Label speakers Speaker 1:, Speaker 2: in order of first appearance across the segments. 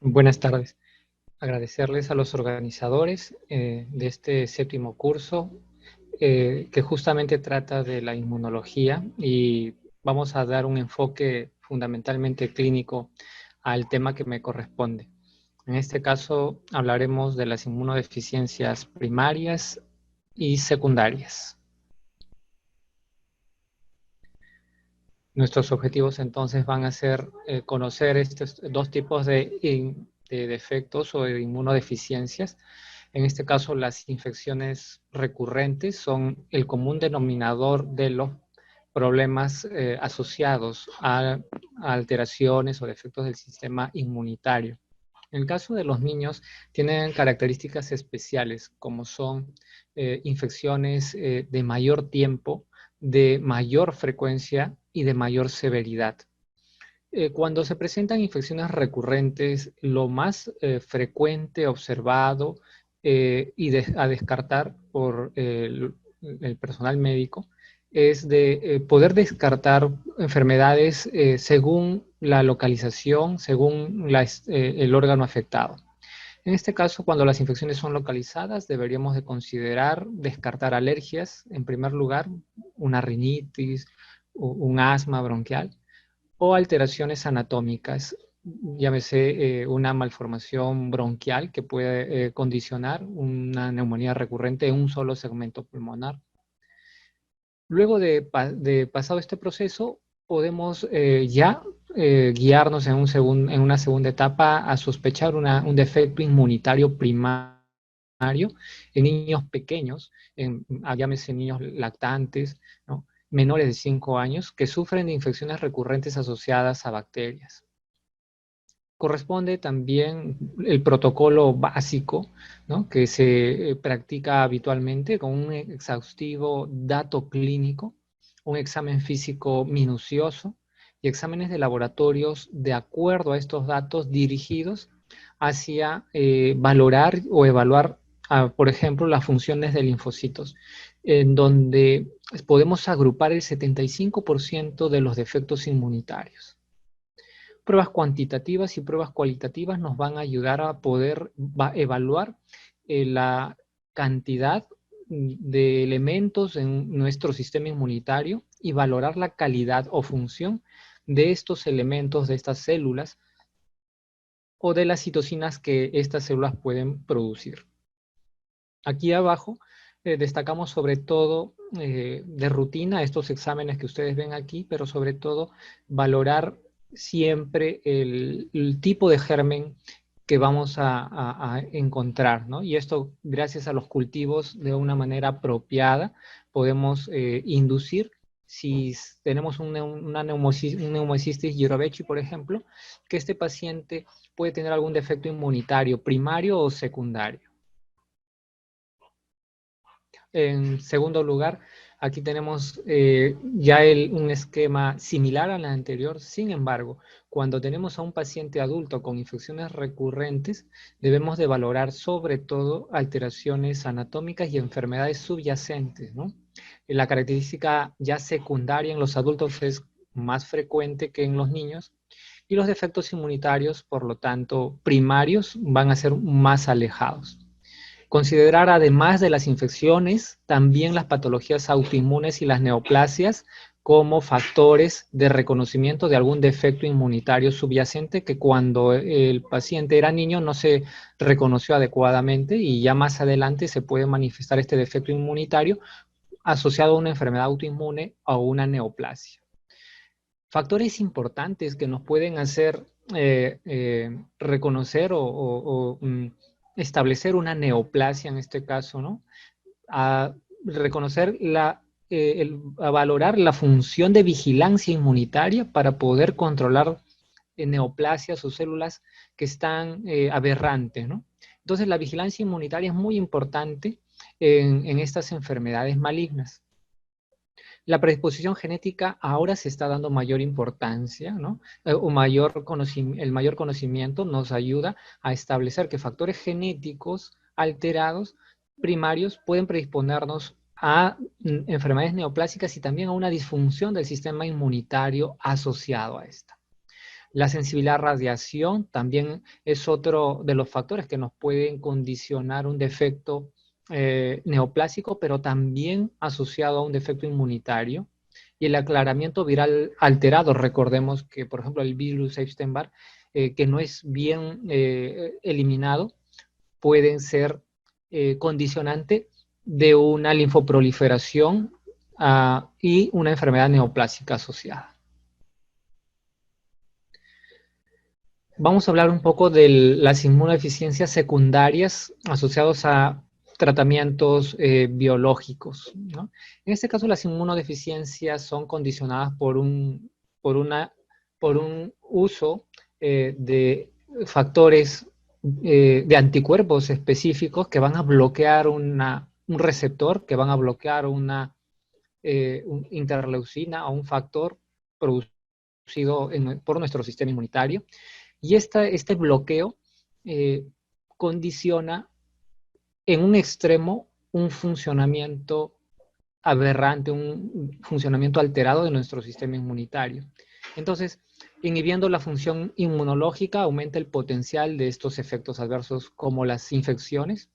Speaker 1: Buenas tardes. Agradecerles a los organizadores de este séptimo curso que justamente trata de la inmunología y vamos a dar un enfoque fundamentalmente clínico al tema que me corresponde. En este caso hablaremos de las inmunodeficiencias primarias y secundarias. Nuestros objetivos entonces van a ser conocer estos dos tipos de defectos o de inmunodeficiencias. En este caso, las infecciones recurrentes son el común denominador de los problemas asociados a alteraciones o defectos del sistema inmunitario. En el caso de los niños, tienen características especiales, como son infecciones de mayor tiempo, de mayor frecuencia y de mayor severidad. Cuando se presentan infecciones recurrentes, lo más frecuente observado a descartar por el personal médico es de poder descartar enfermedades según la localización, según el órgano afectado. En este caso, cuando las infecciones son localizadas, deberíamos de considerar descartar alergias, en primer lugar, una rinitis, un asma bronquial, o alteraciones anatómicas, llámese una malformación bronquial que puede condicionar una neumonía recurrente en un solo segmento pulmonar. Luego de pasado este proceso, podemos guiarnos en una segunda etapa a sospechar un defecto inmunitario primario en niños pequeños, llámese niños lactantes, ¿no? Menores de 5 años, que sufren de infecciones recurrentes asociadas a bacterias. Corresponde también el protocolo básico, ¿no?, que se practica habitualmente con un exhaustivo dato clínico, un examen físico minucioso y exámenes de laboratorios de acuerdo a estos datos dirigidos hacia valorar o evaluar, por ejemplo, las funciones de linfocitos, en donde podemos agrupar el 75% de los defectos inmunitarios. Pruebas cuantitativas y pruebas cualitativas nos van a ayudar a poder evaluar la cantidad de elementos en nuestro sistema inmunitario y valorar la calidad o función de estos elementos, de estas células o de las citocinas que estas células pueden producir. Aquí abajo destacamos sobre todo de rutina estos exámenes que ustedes ven aquí, pero sobre todo valorar siempre el tipo de germen que vamos a encontrar, ¿no? Y esto, gracias a los cultivos, de una manera apropiada, podemos inducir si tenemos un neumocistis jirovecii, por ejemplo, que este paciente puede tener algún defecto inmunitario primario o secundario. En segundo lugar, aquí tenemos un esquema similar al anterior. Sin embargo, cuando tenemos a un paciente adulto con infecciones recurrentes, debemos de valorar sobre todo alteraciones anatómicas y enfermedades subyacentes, ¿no? La característica ya secundaria en los adultos es más frecuente que en los niños, y los defectos inmunitarios, por lo tanto, primarios, van a ser más alejados. Considerar, además de las infecciones, también las patologías autoinmunes y las neoplasias como factores de reconocimiento de algún defecto inmunitario subyacente que cuando el paciente era niño no se reconoció adecuadamente, y ya más adelante se puede manifestar este defecto inmunitario asociado a una enfermedad autoinmune o una neoplasia. Factores importantes que nos pueden hacer reconocer o establecer una neoplasia en este caso, ¿no? A reconocer a valorar la función de vigilancia inmunitaria para poder controlar neoplasias o células que están aberrantes, ¿no? Entonces la vigilancia inmunitaria es muy importante en estas enfermedades malignas. La predisposición genética ahora se está dando mayor importancia, ¿no? El mayor conocimiento nos ayuda a establecer que factores genéticos alterados primarios pueden predisponernos a enfermedades neoplásicas y también a una disfunción del sistema inmunitario asociado a esta. La sensibilidad a radiación también es otro de los factores que nos pueden condicionar un defecto neoplásico, pero también asociado a un defecto inmunitario. Y el aclaramiento viral alterado, recordemos que, por ejemplo, el virus Epstein-Barr, que no es bien eliminado, pueden ser condicionante de una linfoproliferación y una enfermedad neoplásica asociada. Vamos a hablar un poco de las inmunodeficiencias secundarias asociadas a tratamientos biológicos, ¿no? En este caso, las inmunodeficiencias son condicionadas por, una, por un uso de factores de anticuerpos específicos que van a bloquear un receptor, que van a bloquear una interleucina o un factor producido por nuestro sistema inmunitario. Y este bloqueo condiciona en un extremo un funcionamiento aberrante, un funcionamiento alterado de nuestro sistema inmunitario. Entonces, inhibiendo la función inmunológica, aumenta el potencial de estos efectos adversos como las infecciones,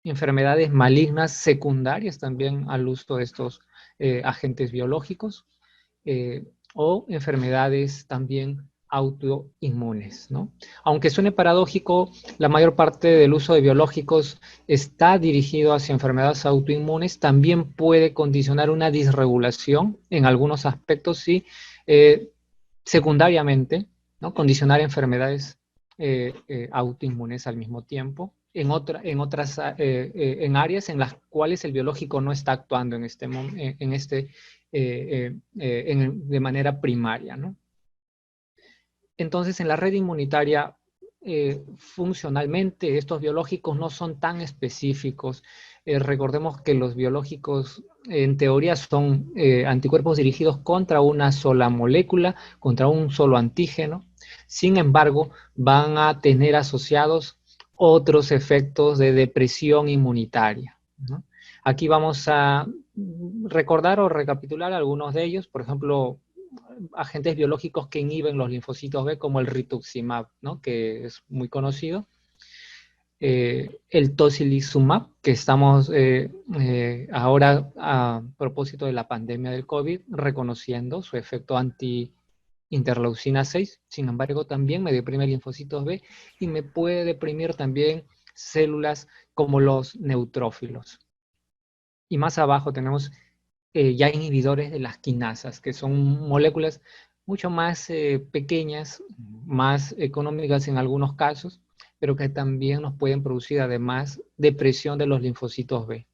Speaker 1: enfermedades malignas secundarias también al uso de estos agentes biológicos, o enfermedades también autoinmunes, ¿no? Aunque suene paradójico, la mayor parte del uso de biológicos está dirigido hacia enfermedades autoinmunes, también puede condicionar una disregulación en algunos aspectos y secundariamente, ¿no? Condicionar enfermedades autoinmunes al mismo tiempo en áreas en las cuales el biológico no está actuando de manera primaria, ¿no? Entonces, en la red inmunitaria, funcionalmente, estos biológicos no son tan específicos. Recordemos que los biológicos, en teoría, son anticuerpos dirigidos contra una sola molécula, contra un solo antígeno. Sin embargo, van a tener asociados otros efectos de depresión inmunitaria, ¿no? Aquí vamos a recordar o recapitular algunos de ellos. Por ejemplo, agentes biológicos que inhiben los linfocitos B, como el rituximab, ¿no? Que es muy conocido. El tocilizumab, que estamos ahora a propósito de la pandemia del COVID, reconociendo su efecto anti-interleucina 6, sin embargo también me deprime linfocitos B y me puede deprimir también células como los neutrófilos. Y más abajo tenemos ya inhibidores de las quinasas, que son moléculas mucho más pequeñas, más económicas en algunos casos, pero que también nos pueden producir además depresión de los linfocitos B.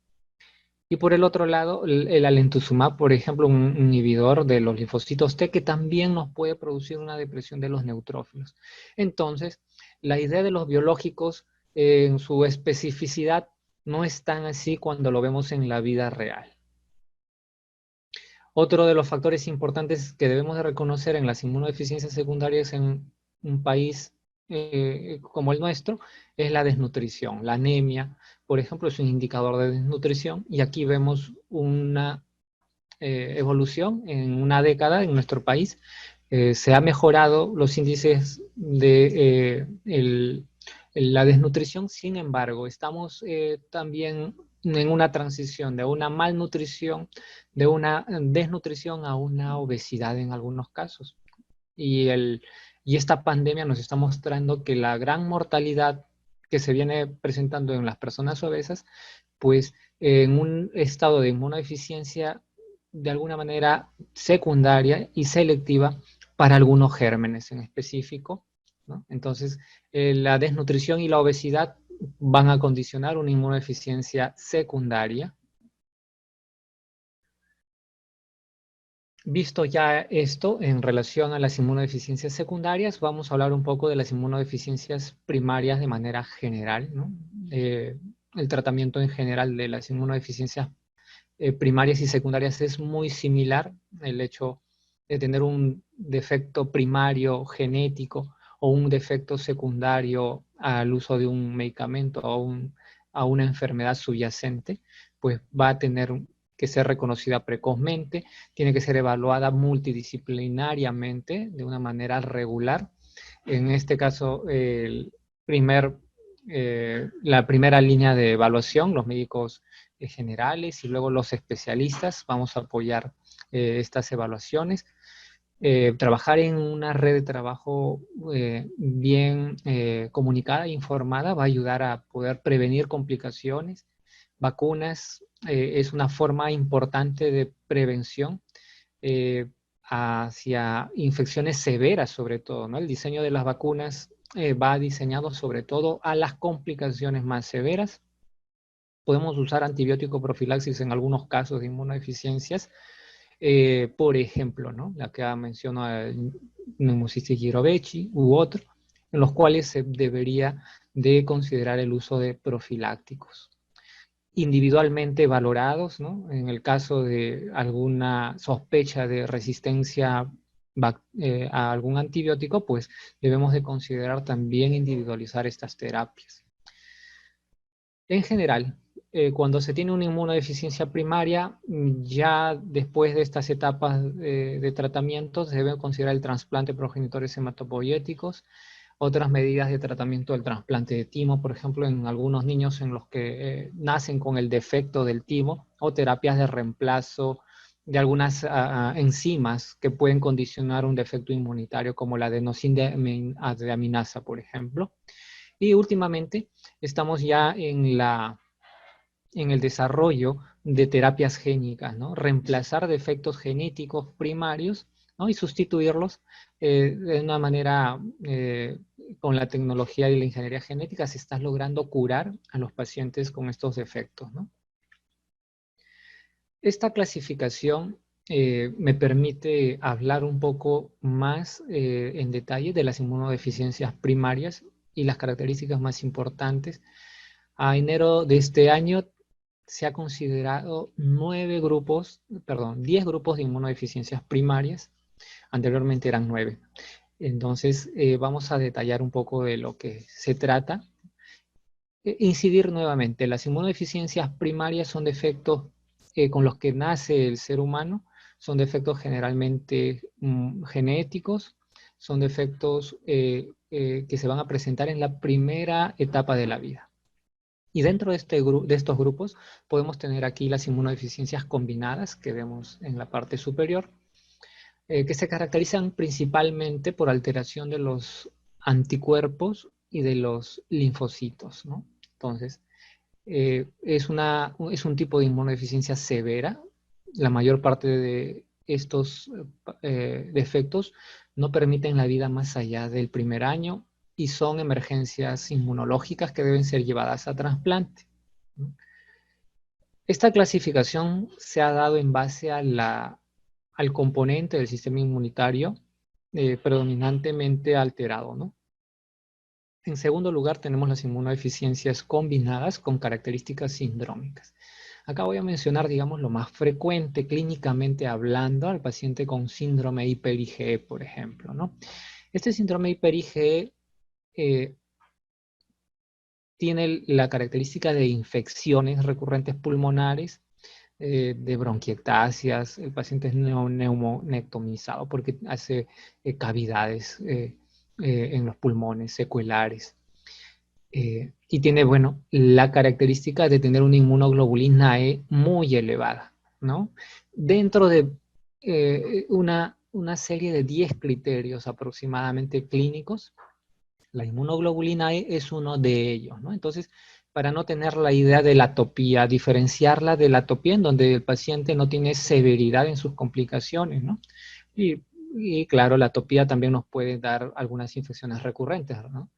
Speaker 1: Y por el otro lado, el alemtuzumab, por ejemplo, un inhibidor de los linfocitos T, que también nos puede producir una depresión de los neutrófilos. Entonces, la idea de los biológicos en su especificidad no es tan así cuando lo vemos en la vida real. Otro de los factores importantes que debemos de reconocer en las inmunodeficiencias secundarias en un país como el nuestro es la desnutrición. La anemia, por ejemplo, es un indicador de desnutrición y aquí vemos una evolución en una década en nuestro país. Se ha mejorado los índices de la desnutrición, sin embargo, estamos también en una transición de una malnutrición, de una desnutrición a una obesidad en algunos casos. Y esta pandemia nos está mostrando que la gran mortalidad que se viene presentando en las personas obesas, pues en un estado de inmunodeficiencia de alguna manera secundaria y selectiva para algunos gérmenes en específico, ¿no? Entonces, la desnutrición y la obesidad van a condicionar una inmunodeficiencia secundaria. Visto ya esto en relación a las inmunodeficiencias secundarias, vamos a hablar un poco de las inmunodeficiencias primarias de manera general, ¿no? El tratamiento en general de las inmunodeficiencias primarias y secundarias es muy similar. El hecho de tener un defecto primario genético o un defecto secundario al uso de un medicamento o a una enfermedad subyacente, pues va a tener que ser reconocida precozmente, tiene que ser evaluada multidisciplinariamente de una manera regular. En este caso, la primera línea de evaluación, los médicos generales y luego los especialistas, vamos a apoyar estas evaluaciones. Trabajar en una red de trabajo bien comunicada e informada va a ayudar a poder prevenir complicaciones. Vacunas es una forma importante de prevención hacia infecciones severas sobre todo, ¿no? El diseño de las vacunas va diseñado sobre todo a las complicaciones más severas. Podemos usar antibiótico profilaxis en algunos casos de inmunodeficiencias, por ejemplo, ¿no? La que mencionó el Pneumocystis jirovecii u otro, en los cuales se debería de considerar el uso de profilácticos. Individualmente valorados, ¿no? En el caso de alguna sospecha de resistencia a algún antibiótico, pues debemos de considerar también individualizar estas terapias. En general, cuando se tiene una inmunodeficiencia primaria, ya después de estas etapas de tratamiento se debe considerar el trasplante de progenitores hematopoyéticos, otras medidas de tratamiento del trasplante de timo, por ejemplo, en algunos niños en los que nacen con el defecto del timo, o terapias de reemplazo de algunas enzimas que pueden condicionar un defecto inmunitario, como la adenosina por ejemplo. Y últimamente estamos ya en el desarrollo de terapias génicas, ¿no? Reemplazar defectos genéticos primarios, ¿no? Y sustituirlos de una manera, con la tecnología y la ingeniería genética, se está logrando curar a los pacientes con estos defectos, ¿no? Esta clasificación me permite hablar un poco más en detalle de las inmunodeficiencias primarias y las características más importantes. A enero de este año se ha considerado 10 grupos de inmunodeficiencias primarias. Anteriormente eran 9. Entonces, vamos a detallar un poco de lo que se trata. Incidir nuevamente, las inmunodeficiencias primarias son defectos con los que nace el ser humano, son defectos generalmente genéticos, son defectos que se van a presentar en la primera etapa de la vida. Y dentro de estos grupos podemos tener aquí las inmunodeficiencias combinadas que vemos en la parte superior, que se caracterizan principalmente por alteración de los anticuerpos y de los linfocitos, ¿no? Entonces, es un tipo de inmunodeficiencia severa. La mayor parte de estos defectos no permiten la vida más allá del primer año y son emergencias inmunológicas que deben ser llevadas a trasplante. Esta clasificación se ha dado en base al componente del sistema inmunitario predominantemente alterado, ¿no? En segundo lugar, tenemos las inmunodeficiencias combinadas con características sindrómicas. Acá voy a mencionar, digamos, lo más frecuente clínicamente hablando al paciente con síndrome hiper-IgE, por ejemplo, ¿no? Este síndrome hiper-IgE tiene la característica de infecciones recurrentes pulmonares, de bronquiectasias. El paciente es neumonectomizado porque hace cavidades en los pulmones secuelares. Y tiene, bueno, la característica de tener una inmunoglobulina E muy elevada, ¿no? Dentro de una serie de 10 criterios aproximadamente clínicos, la inmunoglobulina E es uno de ellos, ¿no? Entonces, para no tener la idea de la atopía, diferenciarla de la atopía en donde el paciente no tiene severidad en sus complicaciones, ¿no? Y claro, la atopía también nos puede dar algunas infecciones recurrentes, ¿no?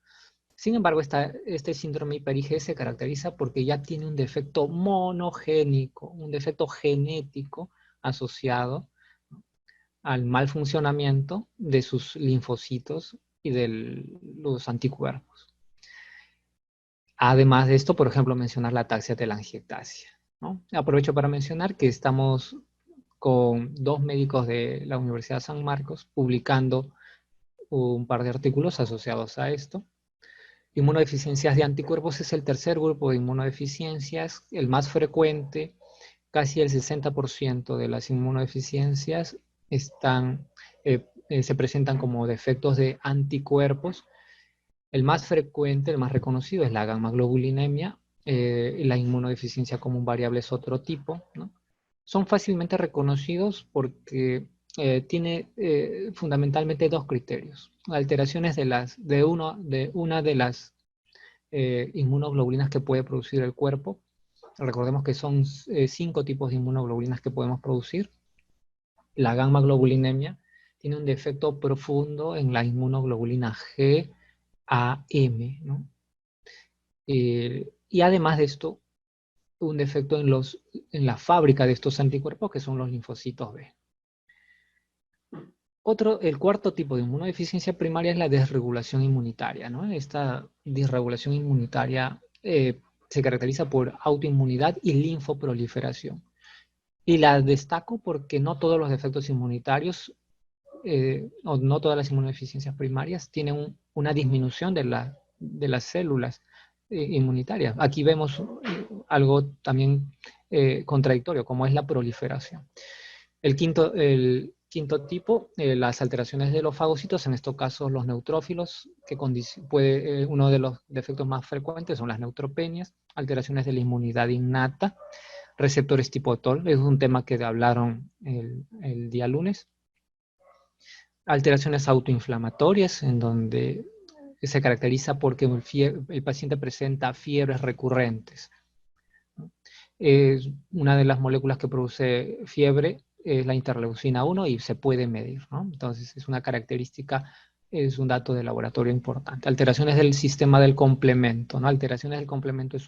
Speaker 1: Sin embargo, este síndrome hiper-IgE se caracteriza porque ya tiene un defecto monogénico, un defecto genético asociado, ¿no?, al mal funcionamiento de sus linfocitos y de los anticuerpos. Además de esto, por ejemplo, mencionar la ataxia telangiectasia, ¿no? Aprovecho para mencionar que estamos con 2 médicos de la Universidad de San Marcos publicando un par de artículos asociados a esto. Inmunodeficiencias de anticuerpos es el tercer grupo de inmunodeficiencias, el más frecuente, casi el 60% de las inmunodeficiencias se presentan como defectos de anticuerpos. El más frecuente, el más reconocido es la gamma-globulinemia. La inmunodeficiencia común variable es otro tipo, ¿no? Son fácilmente reconocidos porque tiene fundamentalmente dos criterios. Alteraciones de una de las inmunoglobulinas que puede producir el cuerpo. Recordemos que son 5 tipos de inmunoglobulinas que podemos producir. La gamma-globulinemia tiene un defecto profundo en la inmunoglobulina GAM, ¿no? Y además de esto, un defecto en la fábrica de estos anticuerpos, que son los linfocitos B. El cuarto tipo de inmunodeficiencia primaria es la desregulación inmunitaria, ¿no? Esta disregulación inmunitaria se caracteriza por autoinmunidad y linfoproliferación. Y la destaco porque no todos los defectos inmunitarios, o no todas las inmunodeficiencias primarias, tienen una disminución de las células inmunitarias. Aquí vemos algo también contradictorio, como es la proliferación. El quinto tipo, las alteraciones de los fagocitos, en estos casos los neutrófilos, que uno de los defectos más frecuentes son las neutropenias, alteraciones de la inmunidad innata, receptores tipo TOL, es un tema que hablaron el día lunes. Alteraciones autoinflamatorias, en donde se caracteriza porque el paciente presenta fiebres recurrentes. Una de las moléculas que produce fiebre es la interleucina 1 y se puede medir, ¿no? Entonces es una característica, es un dato de laboratorio importante. Alteraciones del sistema del complemento, ¿no? Alteraciones del complemento es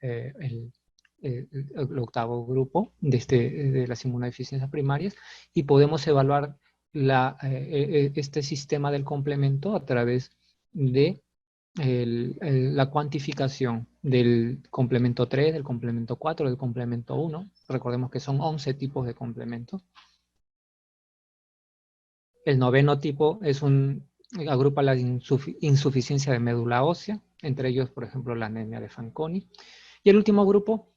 Speaker 1: el octavo grupo de las inmunodeficiencias primarias, y podemos evaluar este sistema del complemento a través de la cuantificación del complemento 3, del complemento 4, del complemento 1. Recordemos que son 11 tipos de complementos. El noveno tipo agrupa la insuficiencia de médula ósea, entre ellos, por ejemplo, la anemia de Fanconi. Y el último grupo,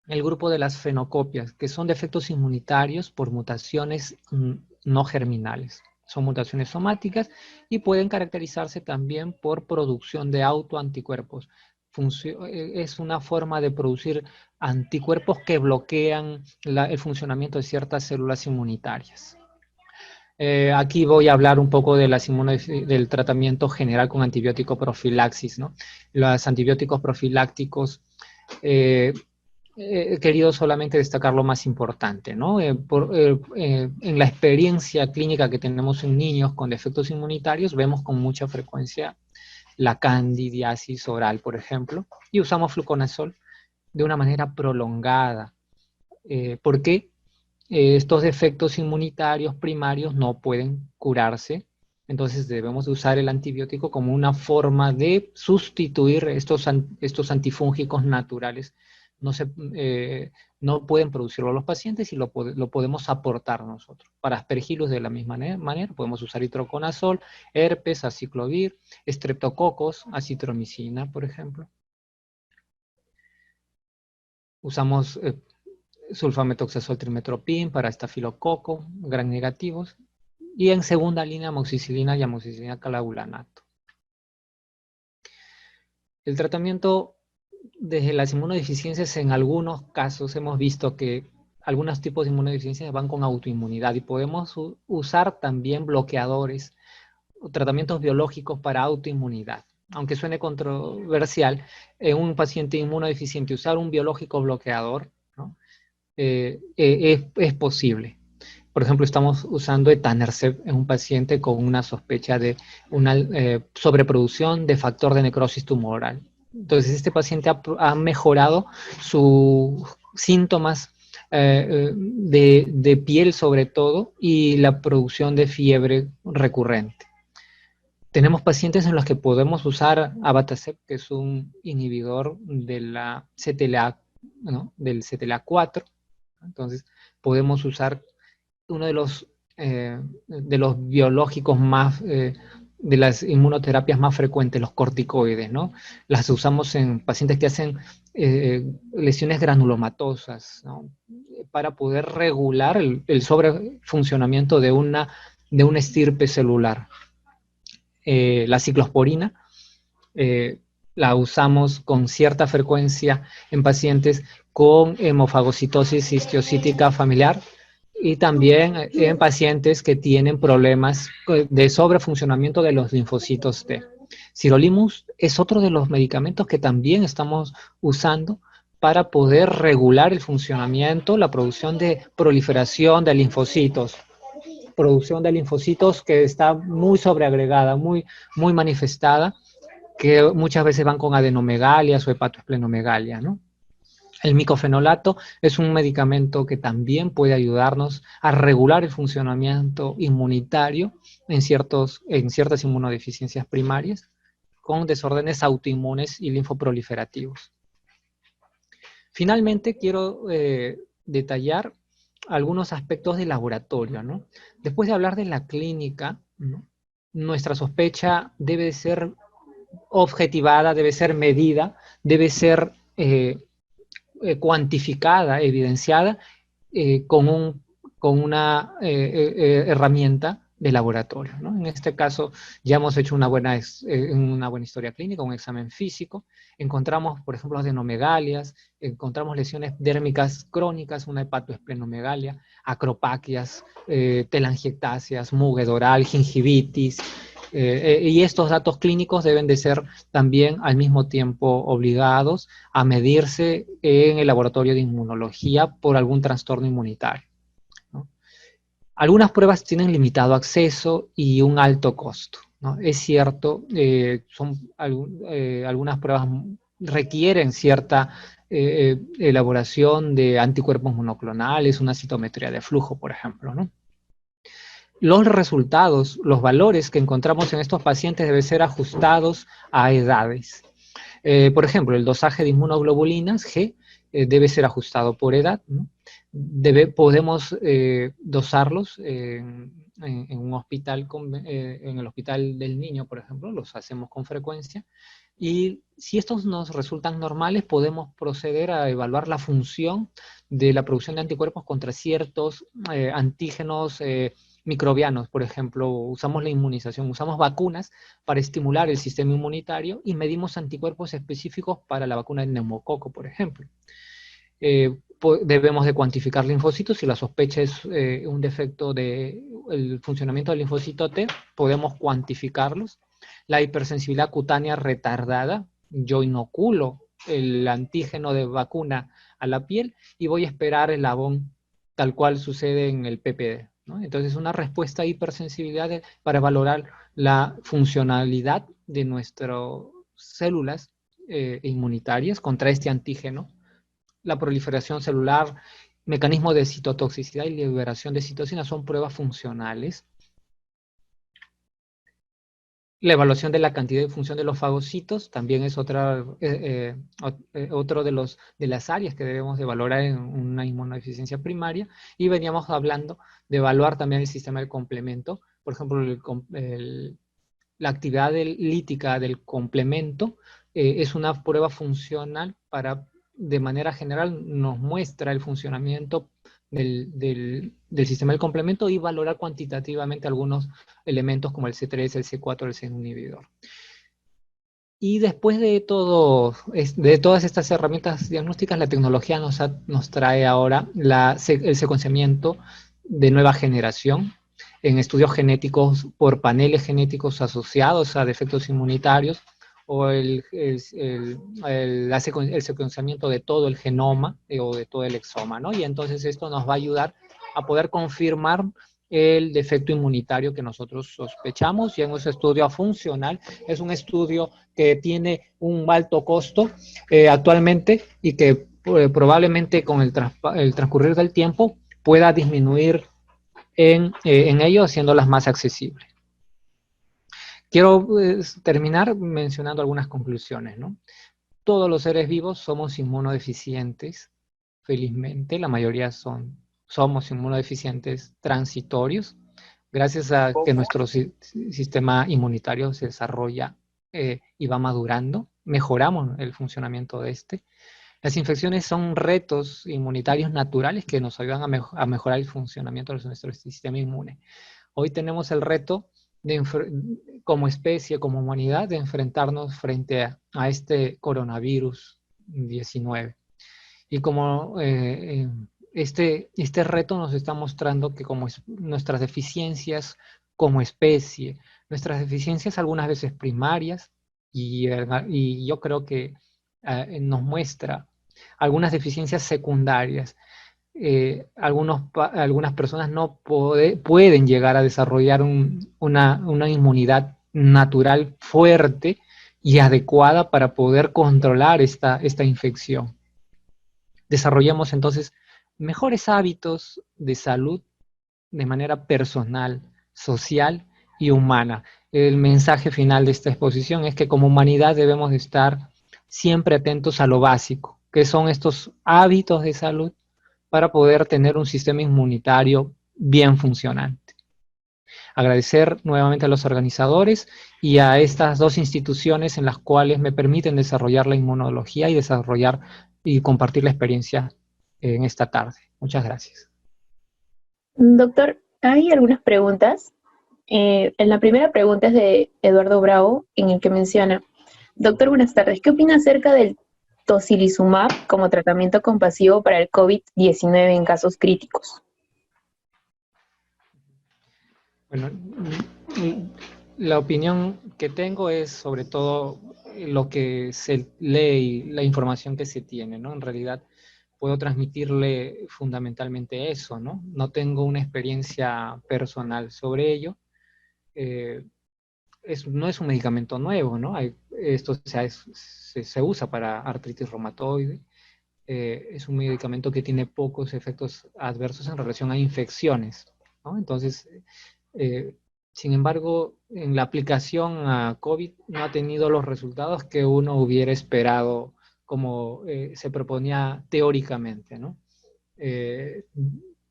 Speaker 1: el grupo de las fenocopias, que son defectos inmunitarios por mutaciones no germinales. Son mutaciones somáticas y pueden caracterizarse también por producción de autoanticuerpos. Es una forma de producir anticuerpos que bloquean el funcionamiento de ciertas células inmunitarias. Aquí voy a hablar un poco de del tratamiento general con antibiótico profilaxis, ¿no? Los antibióticos profilácticos, he querido solamente destacar lo más importante, ¿no? En la experiencia clínica que tenemos en niños con defectos inmunitarios, vemos con mucha frecuencia la candidiasis oral, por ejemplo, y usamos fluconazol de una manera prolongada. ¿Por qué? Estos defectos inmunitarios primarios no pueden curarse, entonces debemos usar el antibiótico como una forma de sustituir estos antifúngicos naturales. No pueden producirlo los pacientes y lo podemos aportar nosotros. Para aspergillus de la misma manera, podemos usar itroconazol, herpes, aciclovir, estreptococos, acitromicina, por ejemplo. Usamos sulfametoxazol trimetoprim para estafilococo, gram negativos, y en segunda línea amoxicilina y amoxicilina clavulanato. El tratamiento de las inmunodeficiencias, en algunos casos hemos visto que algunos tipos de inmunodeficiencias van con autoinmunidad y podemos usar también bloqueadores o tratamientos biológicos para autoinmunidad. Aunque suene controversial, en un paciente inmunodeficiente usar un biológico bloqueador, ¿no? Es posible. Por ejemplo, estamos usando etanercept en un paciente con una sospecha de una sobreproducción de factor de necrosis tumoral. Entonces, este paciente ha mejorado sus síntomas de piel sobre todo y la producción de fiebre recurrente. Tenemos pacientes en los que podemos usar abatacept, que es un inhibidor de la CTLA, ¿no? Del CTLA4. Entonces, podemos usar uno de los biológicos más de las inmunoterapias más frecuentes, los corticoides, ¿no? Las usamos en pacientes que hacen lesiones granulomatosas, ¿no? Para poder regular el sobrefuncionamiento de una estirpe celular. La ciclosporina la usamos con cierta frecuencia en pacientes con hemofagocitosis histiocítica familiar y también en pacientes que tienen problemas de sobrefuncionamiento de los linfocitos T. Sirolimus es otro de los medicamentos que también estamos usando para poder regular el funcionamiento, la producción de proliferación de linfocitos. Producción de linfocitos que está muy sobreagregada, muy manifestada, que muchas veces van con adenomegalias o hepatoesplenomegalia, ¿no? El micofenolato es un medicamento que también puede ayudarnos a regular el funcionamiento inmunitario en ciertas inmunodeficiencias primarias con desórdenes autoinmunes y linfoproliferativos. Finalmente, quiero detallar algunos aspectos del laboratorio, ¿no? Después de hablar de la clínica, ¿no? Nuestra sospecha debe ser objetivada, debe ser medida, debe ser cuantificada, evidenciada con una herramienta de laboratorio, ¿no? En este caso ya hemos hecho una buena historia clínica, un examen físico, encontramos, por ejemplo, adenomegalias, encontramos lesiones dérmicas crónicas, una hepatoesplenomegalia, acropaquias, telangiectasias, mugue oral, gingivitis, y estos datos clínicos deben de ser también al mismo tiempo obligados a medirse en el laboratorio de inmunología por algún trastorno inmunitario, ¿no? Algunas pruebas tienen limitado acceso y un alto costo, ¿no? Es cierto, algunas pruebas requieren cierta elaboración de anticuerpos monoclonales, una citometría de flujo, por ejemplo, ¿no? Los resultados, los valores que encontramos en estos pacientes deben ser ajustados a edades. Por ejemplo, el dosaje de inmunoglobulinas G debe ser ajustado por edad, ¿no? Podemos dosarlos en un hospital, en el hospital del niño, por ejemplo, los hacemos con frecuencia. Y si estos nos resultan normales, podemos proceder a evaluar la función de la producción de anticuerpos contra ciertos antígenos microbianos. Por ejemplo, usamos la inmunización, usamos vacunas para estimular el sistema inmunitario y medimos anticuerpos específicos para la vacuna de neumococo, por ejemplo. Debemos de cuantificar linfocitos. Si la sospecha es un defecto del funcionamiento del linfocito T, podemos cuantificarlos. La hipersensibilidad cutánea retardada, yo inoculo el antígeno de vacuna a la piel y voy a esperar el labón tal cual sucede en el PPD, ¿no? Entonces, una respuesta a hipersensibilidad para valorar la funcionalidad de nuestras células inmunitarias contra este antígeno, la proliferación celular, mecanismo de citotoxicidad y liberación de citocina son pruebas funcionales. La evaluación de la cantidad y función de los fagocitos también es otro de las áreas que debemos de valorar en una inmunodeficiencia primaria. Y veníamos hablando de evaluar también el sistema del complemento. Por ejemplo, la actividad lítica del complemento es una prueba funcional para, de manera general, nos muestra el funcionamiento del sistema del complemento y valorar cuantitativamente algunos elementos como el C3, el C4, el C inhibidor. Y después de todas estas herramientas diagnósticas, la tecnología nos trae ahora el secuenciamiento de nueva generación en estudios genéticos por paneles genéticos asociados a defectos inmunitarios, o el secuenciamiento de todo el genoma o de todo el exoma, ¿no? Y entonces esto nos va a ayudar a poder confirmar el defecto inmunitario que nosotros sospechamos, y en ese estudio funcional es un estudio que tiene un alto costo actualmente y que probablemente con el transcurrir del tiempo pueda disminuir en ello, haciéndolas más accesibles. Quiero terminar mencionando algunas conclusiones, ¿no? Todos los seres vivos somos inmunodeficientes, felizmente, la mayoría somos inmunodeficientes transitorios, Gracias a que nuestro sistema inmunitario se desarrolla y va madurando, mejoramos el funcionamiento de este. Las infecciones son retos inmunitarios naturales que nos ayudan a mejorar el funcionamiento de nuestro sistema inmune. Hoy tenemos el reto como especie, como humanidad, de enfrentarnos frente a este coronavirus 19. Y como este reto nos está mostrando que como nuestras deficiencias como especie, nuestras deficiencias algunas veces primarias, y yo creo que nos muestra algunas deficiencias secundarias. Algunas personas no pueden llegar a desarrollar una inmunidad natural fuerte y adecuada para poder controlar esta infección. Desarrollamos entonces mejores hábitos de salud de manera personal, social y humana. El mensaje final de esta exposición es que como humanidad debemos de estar siempre atentos a lo básico, que son estos hábitos de salud para poder tener un sistema inmunitario bien funcionante. Agradecer nuevamente a los organizadores y a estas dos instituciones en las cuales me permiten desarrollar la inmunología y desarrollar y compartir la experiencia en esta tarde. Muchas gracias.
Speaker 2: Doctor, hay algunas preguntas. En la primera pregunta es de Eduardo Bravo, en el que menciona: doctor, buenas tardes. ¿Qué opina acerca del tocilizumab como tratamiento compasivo para el COVID-19 en casos críticos?
Speaker 1: Bueno, la opinión que tengo es sobre todo lo que se lee y la información que se tiene, ¿no? En realidad puedo transmitirle fundamentalmente eso, ¿no? No tengo una experiencia personal sobre ello. Eh, no es un medicamento nuevo, ¿no? Esto se usa para artritis reumatoide. Es un medicamento que tiene pocos efectos adversos en relación a infecciones, ¿no? Entonces, eh, sin embargo, en la aplicación a COVID no ha tenido los resultados que uno hubiera esperado como se proponía teóricamente, ¿no? Eh,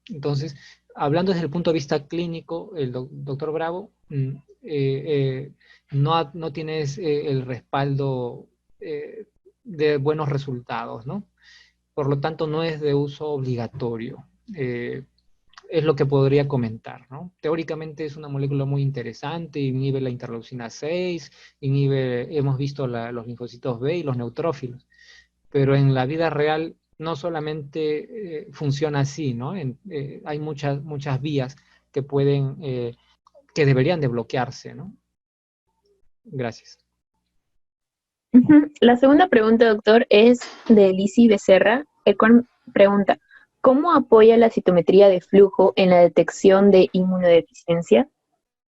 Speaker 1: entonces, hablando desde el punto de vista clínico, el doctor Bravo no tiene el respaldo de buenos resultados, ¿no? Por lo tanto, no es de uso obligatorio. Es lo que podría comentar, ¿no? Teóricamente es una molécula muy interesante, inhibe la interleucina 6, hemos visto los linfocitos B y los neutrófilos, pero en la vida real no solamente funciona así, ¿no? Hay muchas vías que que deberían de bloquearse, ¿no? Gracias.
Speaker 2: La segunda pregunta, doctor, es de Lizzy Becerra, el cual pregunta: ¿cómo apoya la citometría de flujo en la detección de inmunodeficiencia?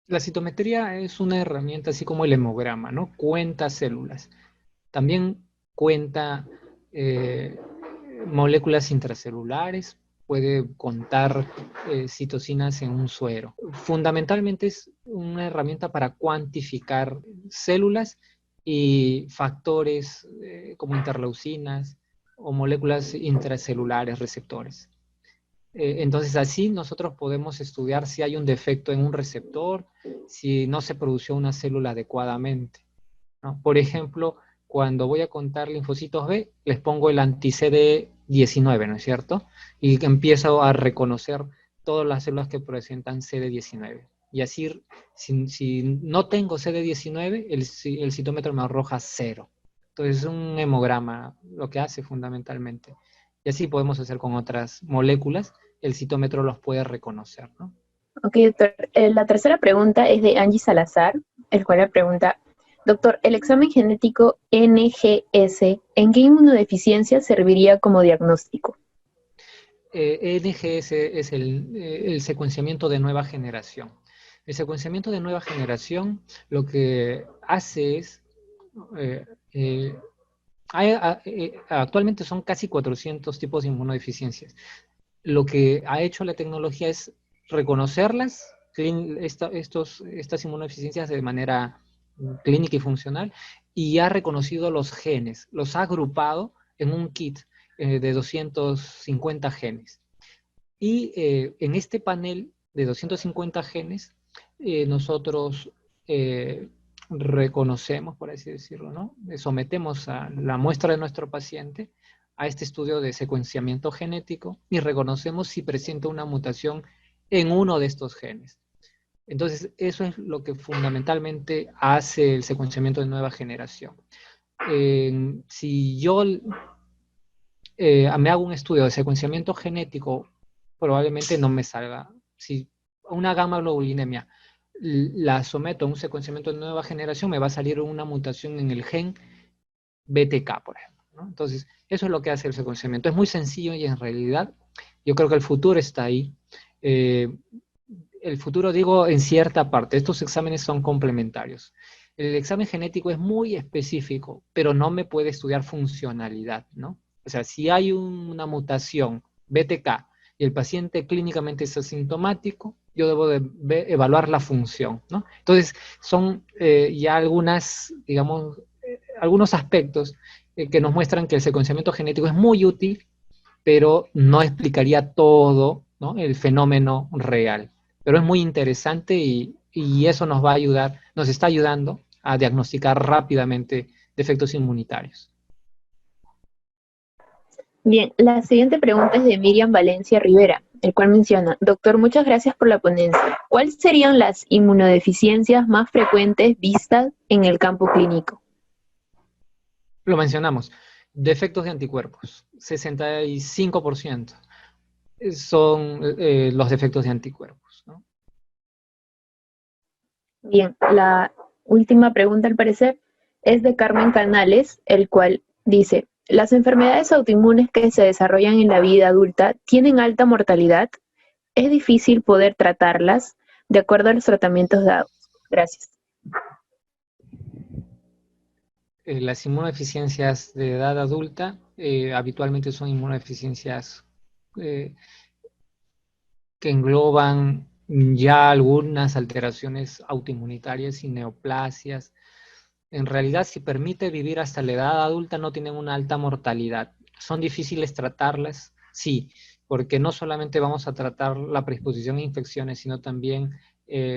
Speaker 1: La citometría es una herramienta así como el hemograma, ¿no? Cuenta células. También cuenta moléculas intracelulares, puede contar citocinas en un suero. Fundamentalmente es una herramienta para cuantificar células y factores como interleucinas o moléculas intracelulares receptores. Entonces así nosotros podemos estudiar si hay un defecto en un receptor, si no se produjo una célula adecuadamente, ¿no? Por ejemplo, cuando voy a contar linfocitos B, les pongo el anti-CD19, ¿no es cierto? Y empiezo a reconocer todas las células que presentan CD19. Y así, si no tengo CD19, el citómetro me arroja 0. Entonces es un hemograma lo que hace fundamentalmente. Y así podemos hacer con otras moléculas, el citómetro los puede reconocer, ¿no?
Speaker 2: Ok, doctor. La tercera pregunta es de Angie Salazar, el cual le pregunta: doctor, ¿el examen genético NGS en qué inmunodeficiencia serviría como diagnóstico?
Speaker 1: NGS es el secuenciamiento de nueva generación. El secuenciamiento de nueva generación lo que hace es, eh, eh, actualmente son casi 400 tipos de inmunodeficiencias. Lo que ha hecho la tecnología es reconocerlas, estas inmunodeficiencias de manera clínica y funcional, y ha reconocido los genes, los ha agrupado en un kit de 250 genes. Y en este panel de 250 genes nosotros reconocemos, por así decirlo, ¿no? Sometemos a la muestra de nuestro paciente a este estudio de secuenciamiento genético y reconocemos si presenta una mutación en uno de estos genes. Entonces, eso es lo que fundamentalmente hace el secuenciamiento de nueva generación. Si yo me hago un estudio de secuenciamiento genético, probablemente no me salga. Si una gamma globulinemia la someto a un secuenciamiento de nueva generación, me va a salir una mutación en el gen BTK, por ejemplo, ¿no? Entonces, eso es lo que hace el secuenciamiento. Es muy sencillo y en realidad yo creo que el futuro está ahí. El futuro, digo, en cierta parte. Estos exámenes son complementarios. El examen genético es muy específico, pero no me puede estudiar funcionalidad, ¿no? O sea, si hay una mutación BTK y el paciente clínicamente es asintomático, yo debo de evaluar la función, ¿no? Entonces, son ya algunas, digamos, algunos aspectos que nos muestran que el secuenciamiento genético es muy útil, pero no explicaría todo, ¿no? El fenómeno real. Pero es muy interesante y eso nos va a ayudar, nos está ayudando a diagnosticar rápidamente defectos inmunitarios.
Speaker 2: Bien, la siguiente pregunta es de Miriam Valencia Rivera, el cual menciona, doctor, muchas gracias por la ponencia. ¿Cuáles serían las inmunodeficiencias más frecuentes vistas en el campo clínico?
Speaker 1: Lo mencionamos, defectos de anticuerpos, 65% son los defectos de anticuerpos, ¿no?
Speaker 2: Bien, la última pregunta al parecer es de Carmen Canales, el cual dice, ¿las enfermedades autoinmunes que se desarrollan en la vida adulta tienen alta mortalidad? ¿Es difícil poder tratarlas de acuerdo a los tratamientos dados? Gracias.
Speaker 1: Las inmunodeficiencias de edad adulta habitualmente son inmunodeficiencias eh, que engloban ya algunas alteraciones autoinmunitarias y neoplasias. En realidad, si permite vivir hasta la edad adulta, no tienen una alta mortalidad. ¿Son difíciles tratarlas? Sí, porque no solamente vamos a tratar la predisposición a infecciones, sino también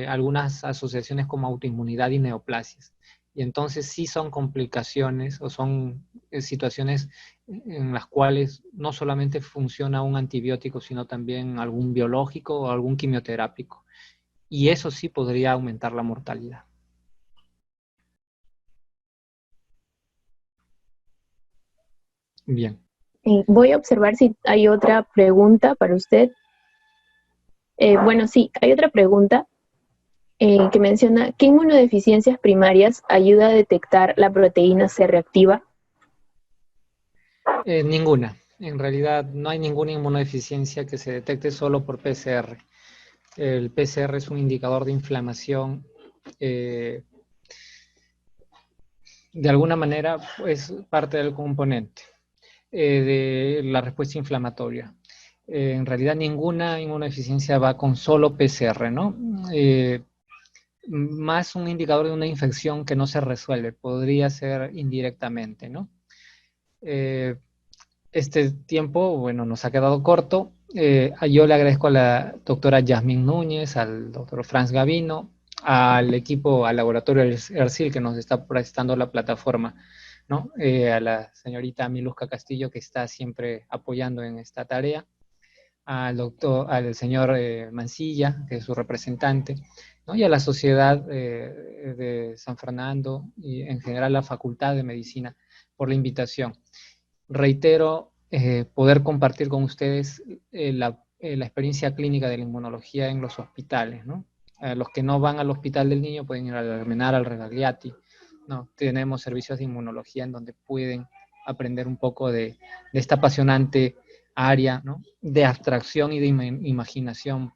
Speaker 1: algunas asociaciones como autoinmunidad y neoplasias. Y entonces sí son complicaciones o son situaciones en las cuales no solamente funciona un antibiótico, sino también algún biológico o algún quimioterápico. Y eso sí podría aumentar la mortalidad. Bien.
Speaker 2: Voy a observar si hay otra pregunta para usted. Bueno, sí, hay otra pregunta que menciona, ¿qué inmunodeficiencias primarias ayuda a detectar la proteína C reactiva?
Speaker 1: Ninguna. En realidad no hay ninguna inmunodeficiencia que se detecte solo por PCR. El PCR es un indicador de inflamación. De alguna manera es parte del componente de la respuesta inflamatoria. En realidad ninguna inmunodeficiencia va con solo PCR, ¿no? Más un indicador de una infección que no se resuelve, podría ser indirectamente, ¿no? Este tiempo, bueno, nos ha quedado corto. Yo le agradezco a la doctora Yasmín Núñez, al doctor Franz Gavino, al equipo, al laboratorio ERCIL que nos está prestando la plataforma, ¿no? A la señorita Miluska Castillo que está siempre apoyando en esta tarea, al señor Mancilla, que es su representante, ¿no? Y a la sociedad de San Fernando y en general la Facultad de Medicina por la invitación. Reitero poder compartir con ustedes la experiencia clínica de la inmunología en los hospitales, ¿no? Los que no van al hospital del niño pueden ir al Almenara, al Regagliati, ¿no? Tenemos servicios de inmunología en donde pueden aprender un poco de esta apasionante área, ¿no? De abstracción y de imaginación,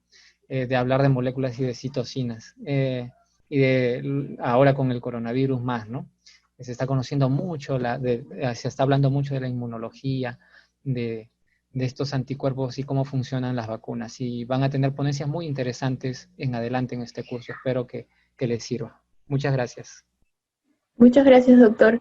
Speaker 1: de hablar de moléculas y de citocinas, y de ahora con el coronavirus más, ¿no? Se está conociendo mucho, se está hablando mucho de la inmunología, de estos anticuerpos y cómo funcionan las vacunas. Y van a tener ponencias muy interesantes en adelante en este curso. Espero que les sirva. Muchas gracias.
Speaker 2: Muchas gracias, doctor.